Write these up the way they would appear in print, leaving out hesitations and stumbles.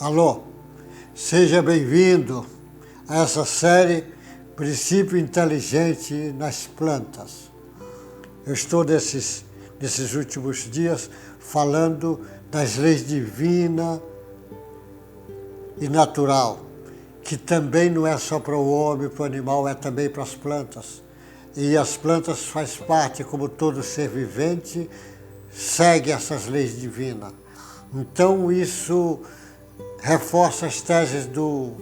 Alô, seja bem-vindo a essa série Princípio Inteligente nas Plantas. Eu estou nesses últimos dias falando das leis divina e natural, que também não é só para o homem, para o animal, é também para as plantas. E as plantas faz parte, como todo ser vivente, segue essas leis divinas. Então isso reforça as teses do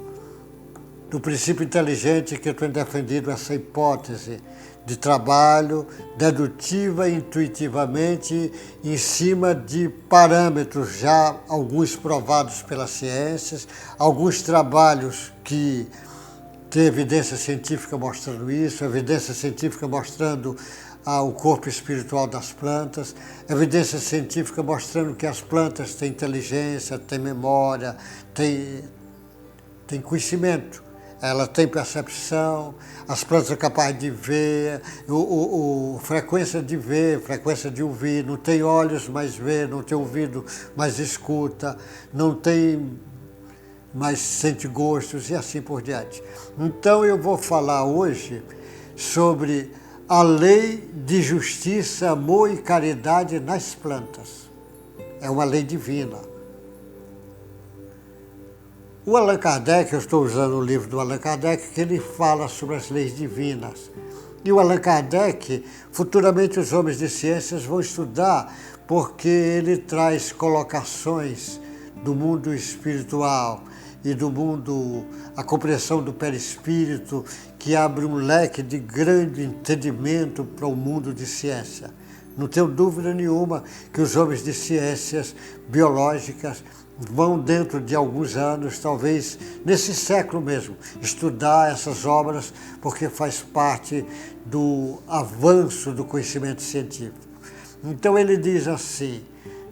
princípio inteligente que eu tenho defendido, essa hipótese de trabalho dedutiva e intuitivamente em cima de parâmetros já alguns provados pelas ciências, alguns trabalhos que tem evidência científica mostrando isso, evidência científica mostrando o corpo espiritual das plantas, evidência científica mostrando que as plantas têm inteligência, têm memória, têm conhecimento, ela tem percepção, as plantas são capazes de ver, frequência de ver, frequência de ouvir, não tem olhos, mas vê, não tem ouvido, mas escuta, não tem, mas sente gostos e assim por diante. Então eu vou falar hoje sobre a lei de justiça, amor e caridade nas plantas. É uma lei divina. O Allan Kardec, eu estou usando o livro do Allan Kardec, que ele fala sobre as leis divinas. E o Allan Kardec, futuramente os homens de ciências vão estudar, porque ele traz colocações do mundo espiritual e do mundo, a compreensão do perispírito, que abre um leque de grande entendimento para o mundo de ciência. Não tenho dúvida nenhuma que os homens de ciências biológicas vão, dentro de alguns anos, talvez nesse século mesmo, estudar essas obras, porque faz parte do avanço do conhecimento científico. Então ele diz assim,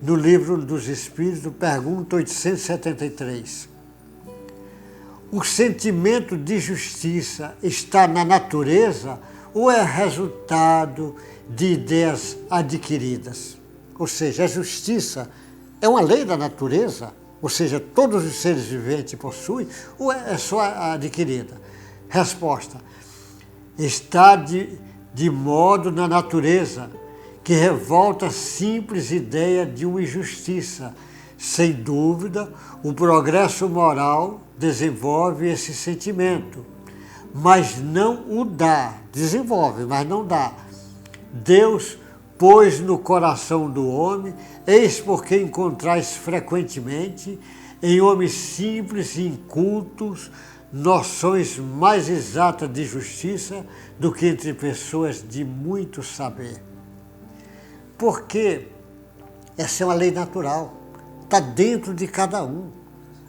no livro dos Espíritos, pergunta 873, o sentimento de justiça está na natureza ou é resultado de ideias adquiridas? Ou seja, a justiça é uma lei da natureza, ou seja, todos os seres viventes possuem, ou é só adquirida? Resposta, está de modo na natureza que revolta a simples ideia de uma injustiça. Sem dúvida, o progresso moral desenvolve esse sentimento, mas não o dá. Desenvolve, mas não dá. Deus pôs no coração do homem, eis porque encontrais frequentemente, em homens simples e incultos, noções mais exatas de justiça do que entre pessoas de muito saber. Porque essa é uma lei natural. Está dentro de cada um.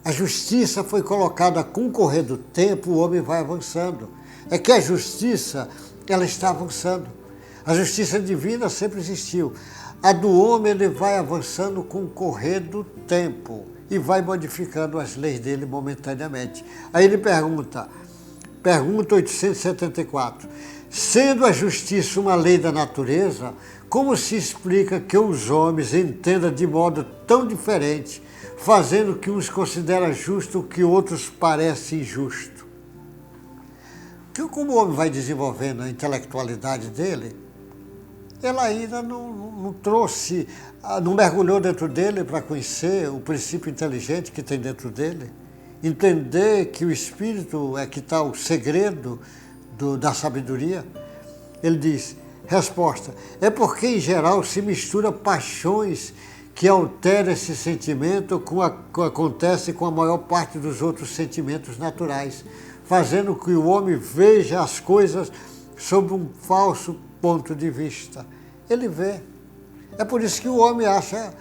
A justiça foi colocada com o correr do tempo, o homem vai avançando. É que a justiça, ela está avançando. A justiça divina sempre existiu. A do homem, ele vai avançando com o correr do tempo e vai modificando as leis dele momentaneamente. Aí ele pergunta 874, sendo a justiça uma lei da natureza, como se explica que os homens entendam de modo tão diferente, fazendo que uns consideram justo o que outros parece injusto? Porque como o homem vai desenvolvendo a intelectualidade dele, ela ainda não trouxe, não mergulhou dentro dele para conhecer o princípio inteligente que tem dentro dele, entender que o Espírito é que está o segredo da sabedoria. Ele diz, resposta, é porque em geral se mistura paixões que alteram esse sentimento com acontece com a maior parte dos outros sentimentos naturais, fazendo que o homem veja as coisas sob um falso ponto de vista. Ele vê. É por isso que o homem acha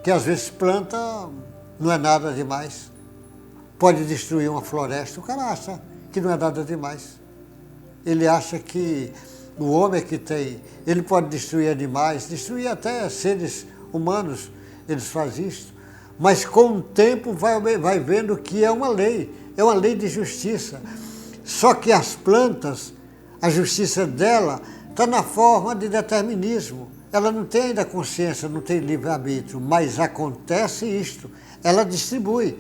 que às vezes planta não é nada demais. Pode destruir uma floresta, o cara acha que não é nada demais. Ele acha que o homem é que tem, ele pode destruir animais, destruir até seres humanos, eles fazem isso. Mas com o tempo vai vendo que é uma lei de justiça. Só que as plantas, a justiça dela está na forma de determinismo. ela não tem ainda consciência, não tem livre-arbítrio, mas acontece isto. Ela distribui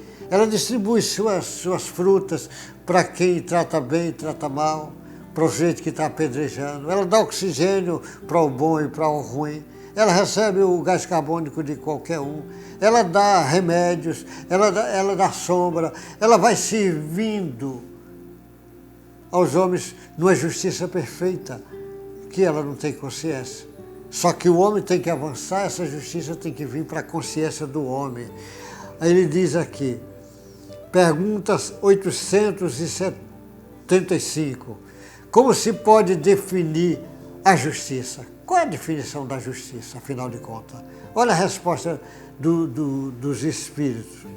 suas frutas para quem trata bem e trata mal, para o jeito que está apedrejando. Ela dá oxigênio para o bom e para o ruim. Ela recebe o gás carbônico de qualquer um. Ela dá remédios, ela dá sombra, ela vai servindo aos homens numa justiça perfeita, que ela não tem consciência. Só que o homem tem que avançar, essa justiça tem que vir para a consciência do homem. Aí ele diz aqui, perguntas 875. Como se pode definir a justiça? Qual é a definição da justiça, afinal de contas? Olha a resposta dos espíritos.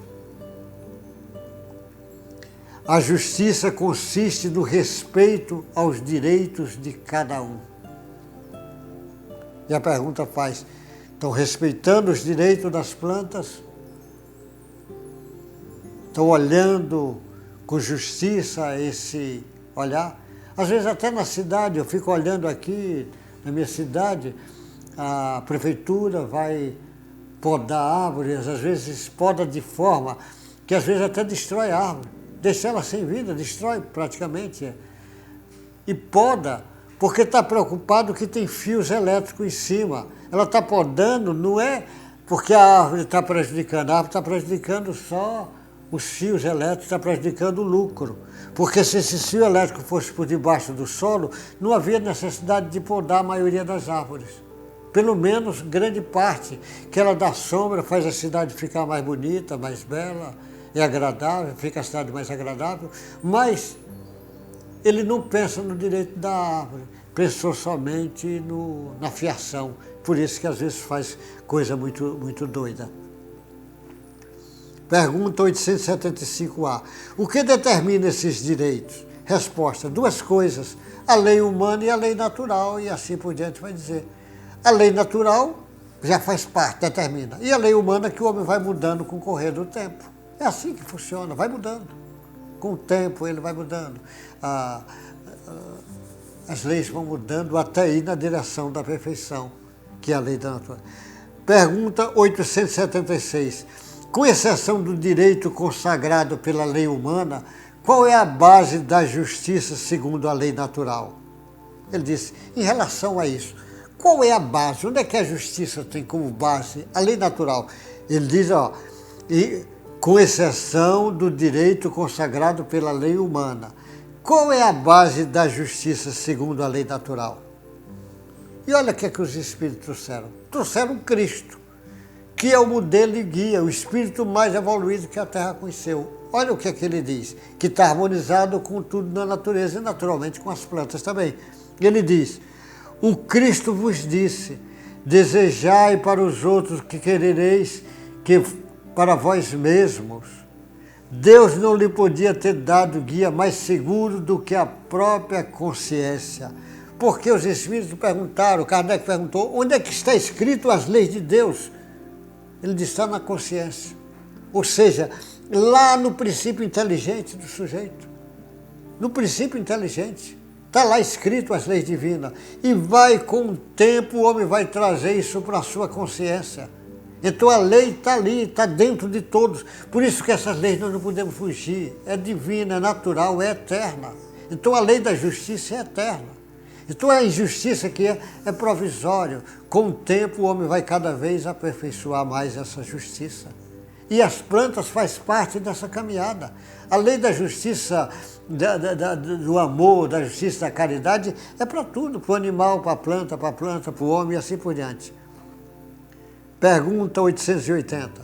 A justiça consiste no respeito aos direitos de cada um. E a pergunta faz, estão respeitando os direitos das plantas? Estão olhando com justiça esse olhar? Às vezes até na cidade, eu fico olhando aqui, na minha cidade, a prefeitura vai podar árvores, às vezes poda de forma que às vezes até destrói a árvore, deixa ela sem vida, destrói praticamente. E poda, porque está preocupado que tem fios elétricos em cima. Ela está podando, não é porque a árvore está prejudicando, a árvore está prejudicando só os fios elétricos, está prejudicando o lucro. Porque se esse fio elétrico fosse por debaixo do solo, não havia necessidade de podar a maioria das árvores. Pelo menos grande parte, que ela dá sombra, faz a cidade ficar mais bonita, mais bela, é agradável, fica a cidade mais agradável, mas ele não pensa no direito da árvore, pensou somente na fiação. Por isso que às vezes faz coisa muito doida. Pergunta 875A. O que determina esses direitos? Resposta, duas coisas, a lei humana e a lei natural, e assim por diante vai dizer. A lei natural já faz parte, determina. E a lei humana que o homem vai mudando com o correr do tempo. É assim que funciona, vai mudando. Com o tempo ele vai mudando. As leis vão mudando até ir na direção da perfeição, que é a lei da natureza. Pergunta 876. Com exceção do direito consagrado pela lei humana, qual é a base da justiça segundo a lei natural? Ele disse, em relação a isso, qual é a base? Onde é que a justiça tem como base a lei natural? Ele diz, com exceção do direito consagrado pela lei humana, qual é a base da justiça segundo a lei natural? E olha o que é que os espíritos trouxeram. Trouxeram Cristo, que é o modelo e guia, o espírito mais evoluído que a Terra conheceu. Olha o que é que ele diz, que está harmonizado com tudo na natureza e naturalmente com as plantas também. Ele diz, o Cristo vos disse, desejai para os outros que querereis que para vós mesmos. Deus não lhe podia ter dado guia mais seguro do que a própria consciência. Porque os espíritos perguntaram, Kardec perguntou, onde é que está escrito as leis de Deus? Ele disse, está na consciência. Ou seja, lá no princípio inteligente do sujeito. No princípio inteligente. Está lá escrito as leis divinas. E vai, com o tempo, o homem vai trazer isso para a sua consciência. Então a lei está ali, está dentro de todos. Por isso que essas leis nós não podemos fugir. É divina, é natural, é eterna. Então a lei da justiça é eterna. Então a injustiça que é provisório. Com o tempo o homem vai cada vez aperfeiçoar mais essa justiça. E as plantas faz parte dessa caminhada. A lei da justiça, do amor, da justiça, da caridade, é para tudo. Para o animal, para a planta, para o homem e assim por diante. Pergunta 880.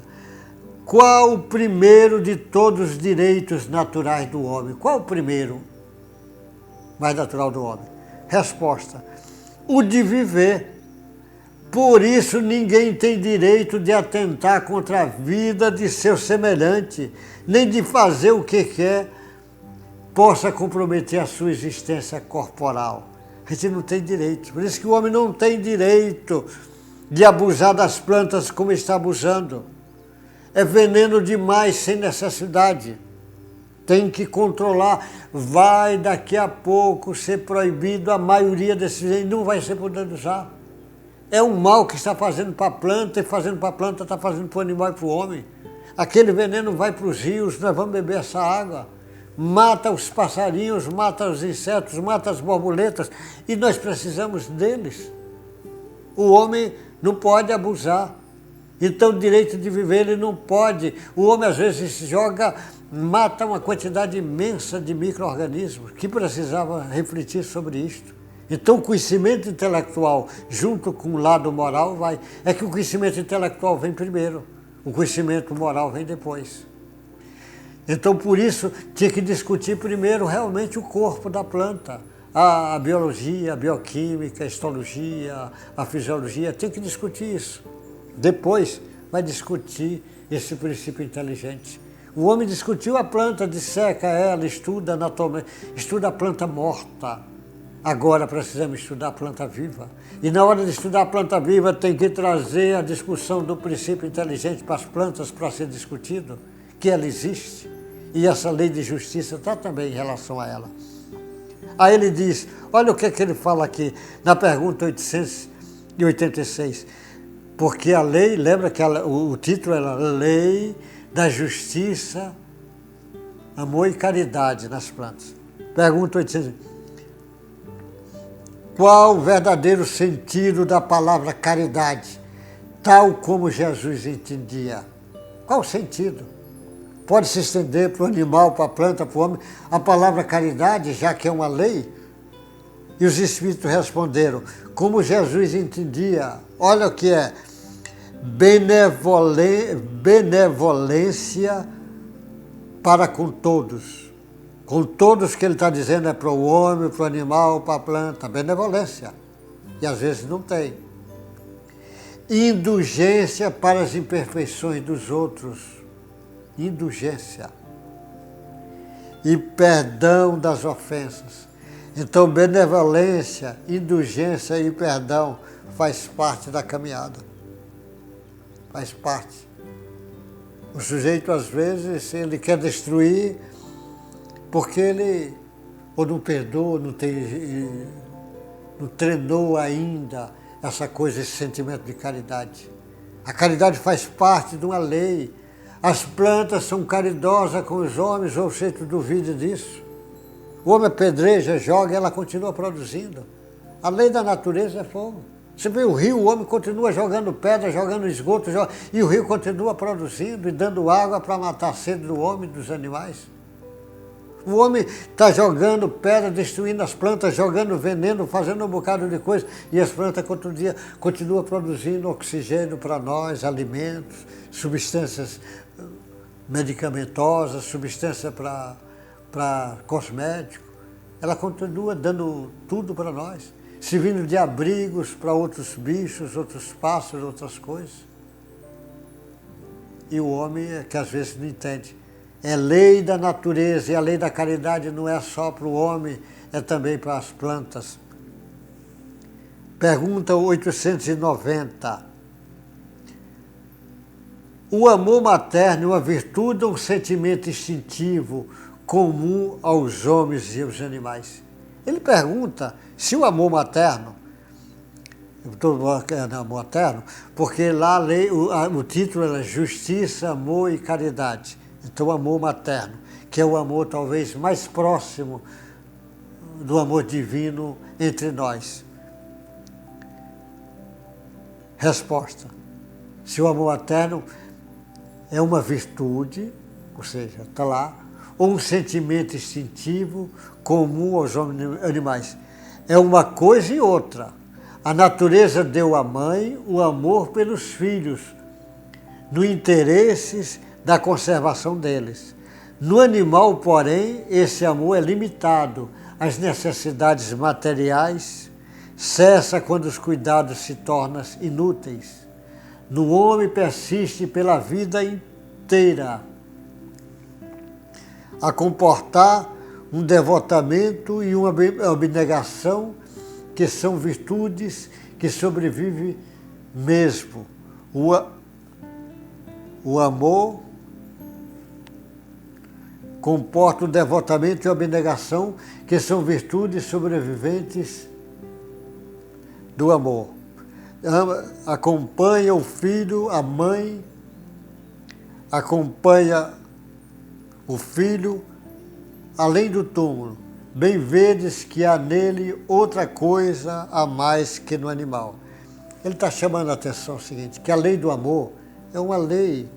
Qual o primeiro de todos os direitos naturais do homem? Qual o primeiro mais natural do homem? Resposta, o de viver. Por isso ninguém tem direito de atentar contra a vida de seu semelhante, nem de fazer o que quer possa comprometer a sua existência corporal. A gente não tem direito. Por isso que o homem não tem direito de abusar das plantas como está abusando. É veneno demais sem necessidade. Tem que controlar. Vai daqui a pouco ser proibido a maioria desses, não vai ser podendo usar. É um mal que está fazendo para a planta, e fazendo para a planta está fazendo para o animal e para o homem. Aquele veneno vai para os rios, nós vamos beber essa água. Mata os passarinhos, mata os insetos, mata as borboletas, e nós precisamos deles. O homem não pode abusar. Então o direito de viver ele não pode. O homem às vezes mata uma quantidade imensa de micro-organismos que precisava refletir sobre isto. Então o conhecimento intelectual junto com o lado moral é que o conhecimento intelectual vem primeiro, o conhecimento moral vem depois. Então por isso tinha que discutir primeiro realmente o corpo da planta, a biologia, a bioquímica, a histologia, a fisiologia, tem que discutir isso. Depois vai discutir esse princípio inteligente. O homem discutiu a planta, disseca ela, estuda anatomia, estuda a planta morta. Agora precisamos estudar a planta viva. E na hora de estudar a planta viva tem que trazer a discussão do princípio inteligente para as plantas para ser discutido, que ela existe. E essa lei de justiça está também em relação a ela. Aí ele diz, olha o que ele fala aqui, na pergunta 886. Porque a lei, lembra que o título era Lei da Justiça, Amor e Caridade nas plantas. Pergunta 800. Qual o verdadeiro sentido da palavra caridade, tal como Jesus entendia? Qual o sentido? Pode se estender para o animal, para a planta, para o homem. A palavra caridade, já que é uma lei, e os Espíritos responderam, como Jesus entendia, olha o que é, benevolência para com todos. Com todos que ele está dizendo é para o homem, para o animal, para a planta, benevolência. E às vezes não tem. Indulgência para as imperfeições dos outros. Indulgência. E perdão das ofensas. Então, benevolência, indulgência e perdão faz parte da caminhada. Faz parte. O sujeito, às vezes, ele quer destruir porque ele ou não perdoa, não treinou ainda essa coisa, esse sentimento de caridade. A caridade faz parte de uma lei. As plantas são caridosas com os homens, ou você duvida disso. O homem apedreja, joga e ela continua produzindo. A lei da natureza é fogo. Você vê o rio, o homem continua jogando pedra, jogando esgoto, e o rio continua produzindo e dando água para matar a sede do homem e dos animais. O homem está jogando pedra, destruindo as plantas, jogando veneno, fazendo um bocado de coisa, e as plantas continuam produzindo oxigênio para nós, alimentos, substâncias medicamentosas, substâncias para cosméticos. Ela continua dando tudo para nós, servindo de abrigos para outros bichos, outros pássaros, outras coisas. E o homem é que às vezes não entende. É lei da natureza, e a lei da caridade não é só para o homem, é também para as plantas. Pergunta 890. O amor materno é uma virtude ou um sentimento instintivo comum aos homens e aos animais? Ele pergunta se o amor materno, amor materno, porque lá o título é Justiça, Amor e Caridade. Então, o amor materno, que é o amor talvez mais próximo do amor divino entre nós. Resposta. Se o amor materno é uma virtude, ou seja, está lá, ou um sentimento instintivo comum aos animais. É uma coisa e outra. A natureza deu à mãe o amor pelos filhos, no interesses da conservação deles. No animal, porém, esse amor é limitado às necessidades materiais, cessa quando os cuidados se tornam inúteis. No homem persiste pela vida inteira a comportar um devotamento e uma abnegação que são virtudes que sobrevivem mesmo. O amor comporta o devotamento e a abnegação, que são virtudes sobreviventes do amor. acompanha o filho, a mãe, acompanha o filho além do túmulo. Bem vedes que há nele outra coisa a mais que no animal. Ele está chamando a atenção o seguinte, que a lei do amor é uma lei.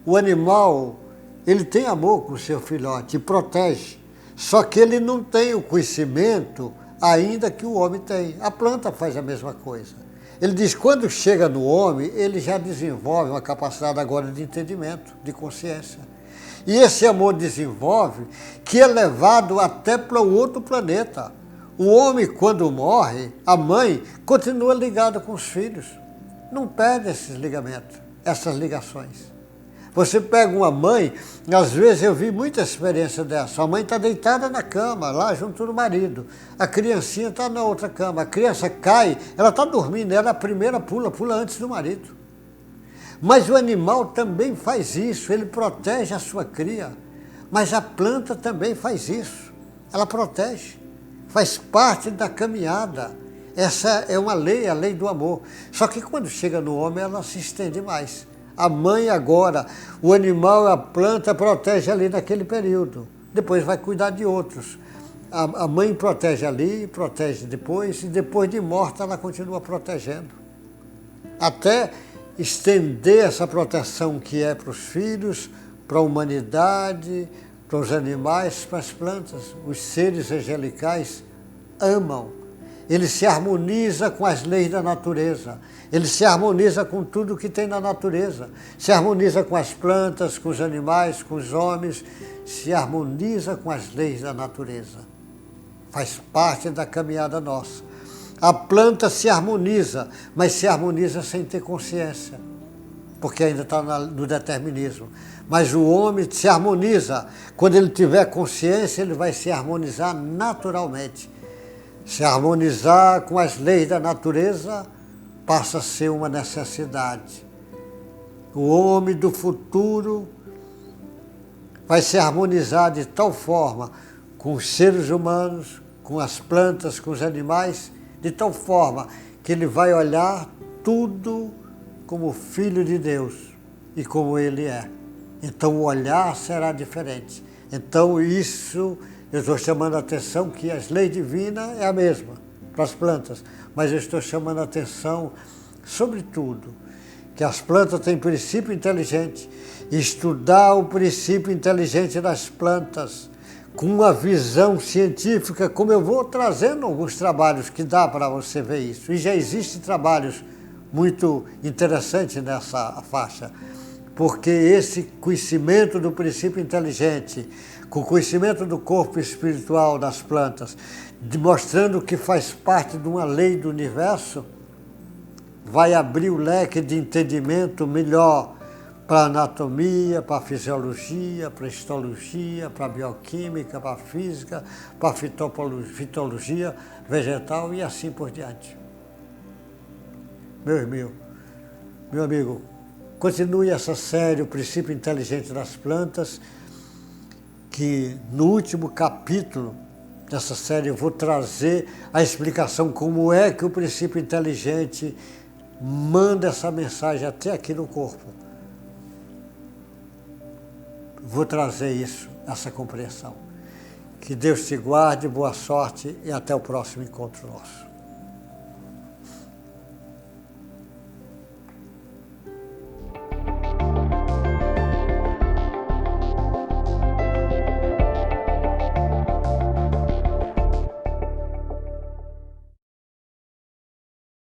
O animal, ele tem amor com o seu filhote e protege, só que ele não tem o conhecimento ainda que o homem tem. A planta faz a mesma coisa. Ele diz, quando chega no homem, ele já desenvolve uma capacidade agora de entendimento, de consciência. E esse amor desenvolve que é levado até para o outro planeta. O homem, quando morre, a mãe continua ligada com os filhos. Não perde esses ligamentos, essas ligações. Você pega uma mãe, às vezes eu vi muita experiência dessa. A mãe está deitada na cama, lá junto do marido. A criancinha está na outra cama. A criança cai, ela está dormindo, ela a primeira pula antes do marido. Mas o animal também faz isso, ele protege a sua cria. Mas a planta também faz isso, ela protege, faz parte da caminhada. Essa é uma lei, a lei do amor. Só que quando chega no homem, ela se estende mais. A mãe agora, o animal, a planta protege ali naquele período. Depois vai cuidar de outros. A mãe protege ali, protege depois, e depois de morta ela continua protegendo. Até estender essa proteção que é para os filhos, para a humanidade, para os animais, para as plantas. Os seres angelicais amam. Ele se harmoniza com as leis da natureza. Ele se harmoniza com tudo que tem na natureza. Se harmoniza com as plantas, com os animais, com os homens. Se harmoniza com as leis da natureza. Faz parte da caminhada nossa. A planta se harmoniza, mas se harmoniza sem ter consciência, porque ainda está no determinismo. Mas o homem se harmoniza. Quando ele tiver consciência, ele vai se harmonizar naturalmente. Se harmonizar com as leis da natureza passa a ser uma necessidade. O homem do futuro vai se harmonizar de tal forma com os seres humanos, com as plantas, com os animais, de tal forma que ele vai olhar tudo como filho de Deus e como ele é. Então o olhar será diferente. Então isso, eu estou chamando a atenção que as leis divinas é a mesma para as plantas, mas eu estou chamando a atenção, sobretudo, que as plantas têm princípio inteligente. Estudar o princípio inteligente das plantas, com uma visão científica, como eu vou trazendo alguns trabalhos que dá para você ver isso. E já existem trabalhos muito interessantes nessa faixa, porque esse conhecimento do princípio inteligente, com o conhecimento do corpo espiritual das plantas, mostrando que faz parte de uma lei do universo, vai abrir o leque de entendimento melhor para a anatomia, para a fisiologia, para a histologia, para a bioquímica, para a física, para a fitologia vegetal e assim por diante. Meu amigo, continue essa série, o princípio inteligente das plantas, que no último capítulo dessa série eu vou trazer a explicação como é que o princípio inteligente manda essa mensagem até aqui no corpo. Vou trazer isso, essa compreensão. Que Deus te guarde, boa sorte e até o próximo encontro nosso.